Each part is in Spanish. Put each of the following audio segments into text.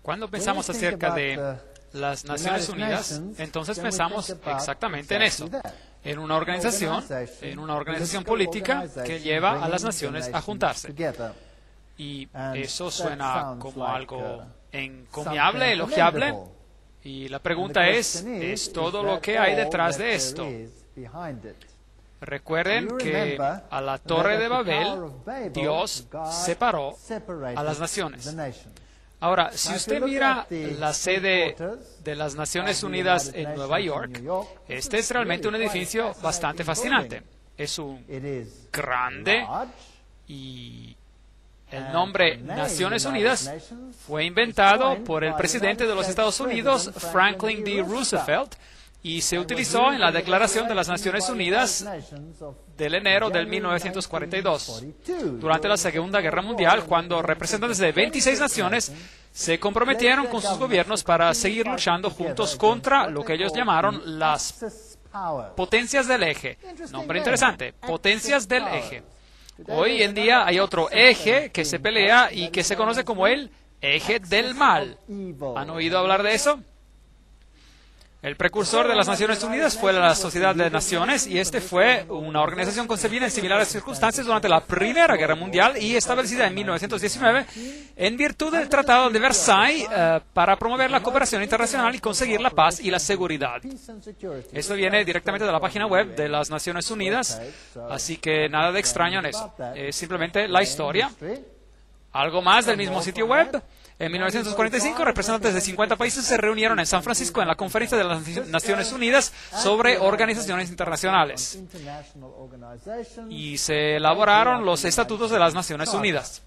Cuando pensamos acerca de las Naciones Unidas, entonces pensamos exactamente en eso, en una organización política que lleva a las naciones a juntarse. Y eso suena como algo encomiable, elogiable. Y la pregunta ¿es todo lo que hay detrás de esto? Recuerden que a la Torre de Babel, Dios separó a las naciones. Ahora, si usted mira la sede de las Naciones Unidas en Nueva York, este es realmente un edificio bastante fascinante. Es un grande y el nombre Naciones Unidas fue inventado por el presidente de los Estados Unidos, Franklin D. Roosevelt, y se utilizó en la Declaración de las Naciones Unidas del enero del 1942, durante la Segunda Guerra Mundial, cuando representantes de 26 naciones se comprometieron con sus gobiernos para seguir luchando juntos contra lo que ellos llamaron las potencias del eje. Nombre interesante, potencias del eje. Hoy en día hay otro eje que se pelea y que se conoce como el eje del mal. ¿Han oído hablar de eso? El precursor de las Naciones Unidas fue la Sociedad de Naciones, y este fue una organización concebida en similares circunstancias durante la Primera Guerra Mundial y establecida en 1919 en virtud del Tratado de Versailles para promover la cooperación internacional y conseguir la paz y la seguridad. Esto viene directamente de la página web de las Naciones Unidas, así que nada de extraño en eso. Es simplemente la historia. Algo más del mismo sitio web. En 1945, representantes de 50 países se reunieron en San Francisco en la Conferencia de las Naciones Unidas sobre organizaciones internacionales. Y se elaboraron los estatutos de las Naciones Unidas.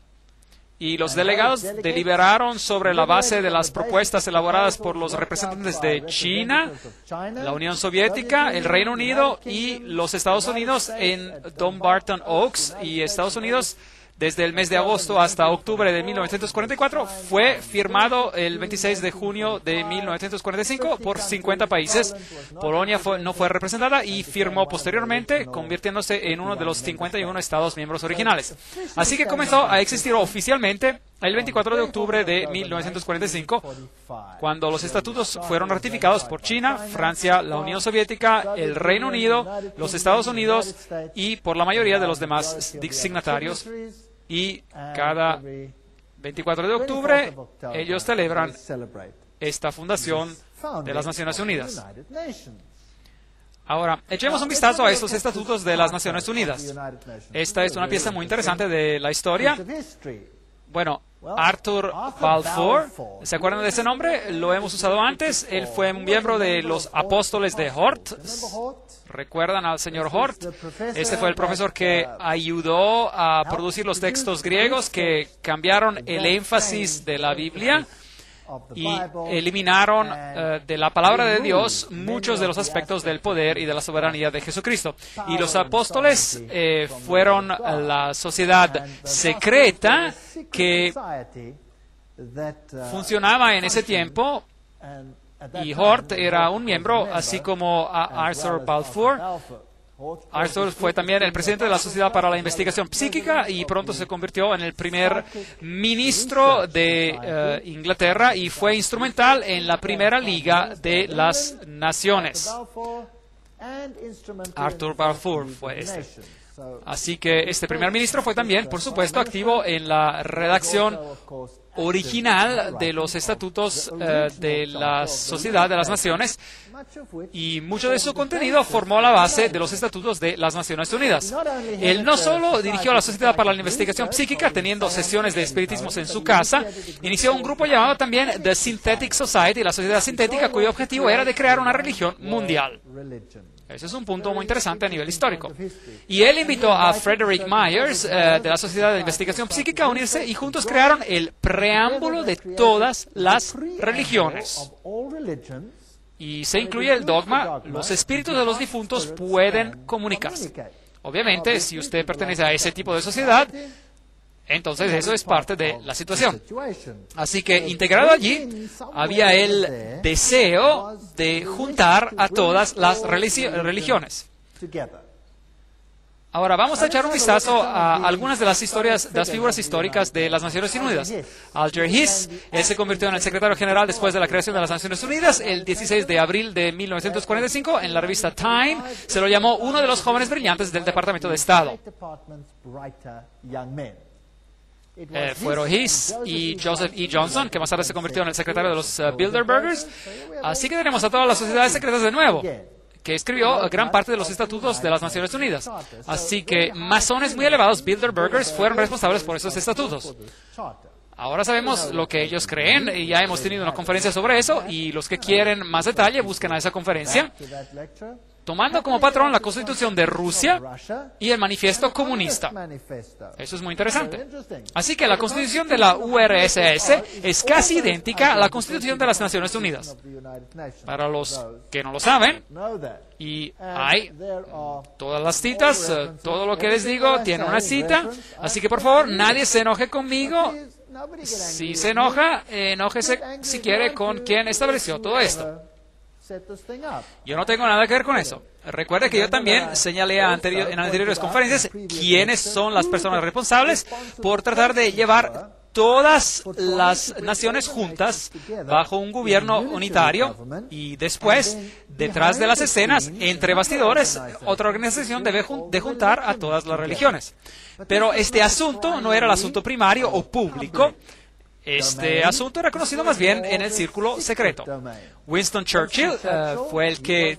Y los delegados deliberaron sobre la base de las propuestas elaboradas por los representantes de China, la Unión Soviética, el Reino Unido y los Estados Unidos en Dumbarton Oaks, y Estados Unidos. Desde el mes de agosto hasta octubre de 1944, fue firmado el 26 de junio de 1945 por 50 países. Polonia no fue representada y firmó posteriormente, convirtiéndose en uno de los 51 Estados miembros originales. Así que comenzó a existir oficialmente el 24 de octubre de 1945, cuando los estatutos fueron ratificados por China, Francia, la Unión Soviética, el Reino Unido, los Estados Unidos y por la mayoría de los demás signatarios. Y cada 24 de octubre ellos celebran esta fundación de las Naciones Unidas. Ahora, echemos un vistazo a estos estatutos de las Naciones Unidas. Esta es una pieza muy interesante de la historia. Bueno, Arthur Balfour, ¿se acuerdan de ese nombre? Lo hemos usado antes. Él fue un miembro de los apóstoles de Hort. ¿Recuerdan al señor Hort? Este fue el profesor que ayudó a producir los textos griegos que cambiaron el énfasis de la Biblia y eliminaron de la palabra de Dios muchos de los aspectos del poder y de la soberanía de Jesucristo. Y los apóstoles fueron la sociedad secreta que funcionaba en ese tiempo, y Hort era un miembro, así como Arthur Balfour. Arthur fue también el presidente de la Sociedad para la Investigación Psíquica y pronto se convirtió en el primer ministro de Inglaterra y fue instrumental en la Primera Liga de las Naciones. Arthur Balfour fue este. Así que este primer ministro fue también, por supuesto, activo en la redacción original de los estatutos de la Sociedad de las Naciones, y mucho de su contenido formó la base de los estatutos de las Naciones Unidas. Él no solo dirigió la Sociedad para la Investigación Psíquica, teniendo sesiones de espiritismos en su casa, inició un grupo llamado también The Synthetic Society, la Sociedad Sintética, cuyo objetivo era de crear una religión mundial. Ese es un punto muy interesante a nivel histórico. Y él invitó a Frederick Myers de la Sociedad de Investigación Psíquica a unirse, y juntos crearon el preámbulo de todas las religiones. Y se incluye el dogma: los espíritus de los difuntos pueden comunicarse. Obviamente, si usted pertenece a ese tipo de sociedad, entonces eso es parte de la situación. Así que integrado allí había el deseo de juntar a todas las religiones. Ahora vamos a echar un vistazo a algunas de las figuras históricas de las Naciones Unidas. Alger Hiss, él se convirtió en el secretario general después de la creación de las Naciones Unidas, el 16 de abril de 1945. En la revista Time se lo llamó uno de los jóvenes brillantes del Departamento de Estado. Fueron Hiss y Joseph E. Johnson, que más tarde se convirtió en el secretario de los Bilderbergers. Así que tenemos a todas las sociedades secretas de nuevo, que escribió gran parte de los estatutos de las Naciones Unidas. Así que masones muy elevados, Bilderbergers, fueron responsables por esos estatutos. Ahora sabemos lo que ellos creen y ya hemos tenido una conferencia sobre eso, y los que quieren más detalle busquen a esa conferencia, tomando como patrón la Constitución de Rusia y el Manifiesto Comunista. Eso es muy interesante. Así que la Constitución de la URSS es casi idéntica a la Constitución de las Naciones Unidas. Para los que no lo saben, y hay todas las citas, todo lo que les digo tiene una cita, así que por favor nadie se enoje conmigo. Si se enoja, enójese si quiere con quien estableció todo esto. Yo no tengo nada que ver con eso. Recuerde que yo también señalé en anteriores conferencias quiénes son las personas responsables por tratar de llevar todas las naciones juntas bajo un gobierno unitario, y después, detrás de las escenas, entre bastidores, otra organización debe juntar a todas las religiones. Pero este asunto no era el asunto primario o público. Este asunto era conocido más bien en el círculo secreto. Winston Churchill fue el que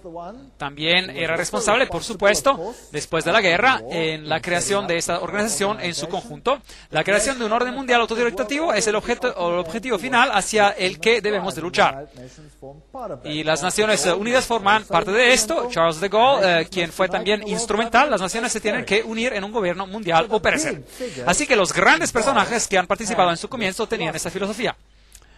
también era responsable, por supuesto, después de la guerra, en la creación de esta organización en su conjunto. La creación de un orden mundial autodirigido es el objetivo final hacia el que debemos de luchar. Y las Naciones Unidas forman parte de esto. Charles de Gaulle, quien fue también instrumental, las naciones se tienen que unir en un gobierno mundial o perecer. Así que los grandes personajes que han participado en su comienzo tenían esta filosofía.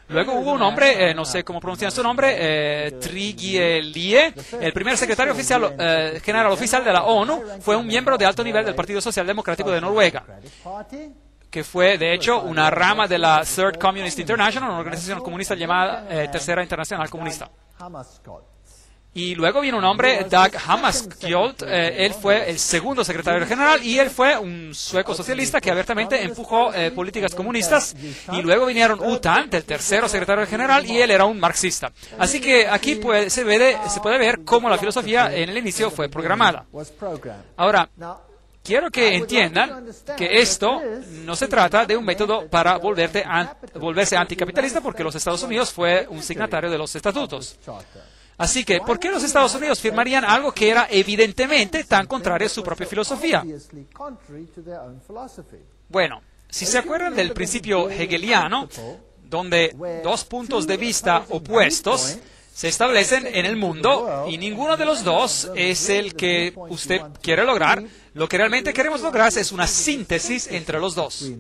Luego hubo un hombre, no sé cómo pronunciar su nombre, Trygve, el primer secretario general oficial de la ONU, fue un miembro de alto nivel del Partido Social Democrático de Noruega, que fue, de hecho, una rama de la Third Communist International, una organización comunista llamada Tercera Internacional Comunista. Y luego vino un hombre, Dag Hammarskjöld, él fue el segundo secretario general, y él fue un sueco socialista que abiertamente empujó políticas comunistas. Y luego vinieron U Thant, el tercero secretario general, y él era un marxista. Así que aquí se puede ver cómo la filosofía en el inicio fue programada. Ahora, quiero que entiendan que esto no se trata de un método para volverse anticapitalista, porque los Estados Unidos fue un signatario de los estatutos. Así que, ¿por qué los Estados Unidos firmarían algo que era evidentemente tan contrario a su propia filosofía? Bueno, si se acuerdan del principio hegeliano, donde dos puntos de vista opuestos se establecen en el mundo y ninguno de los dos es el que usted quiere lograr, lo que realmente queremos lograr es una síntesis entre los dos.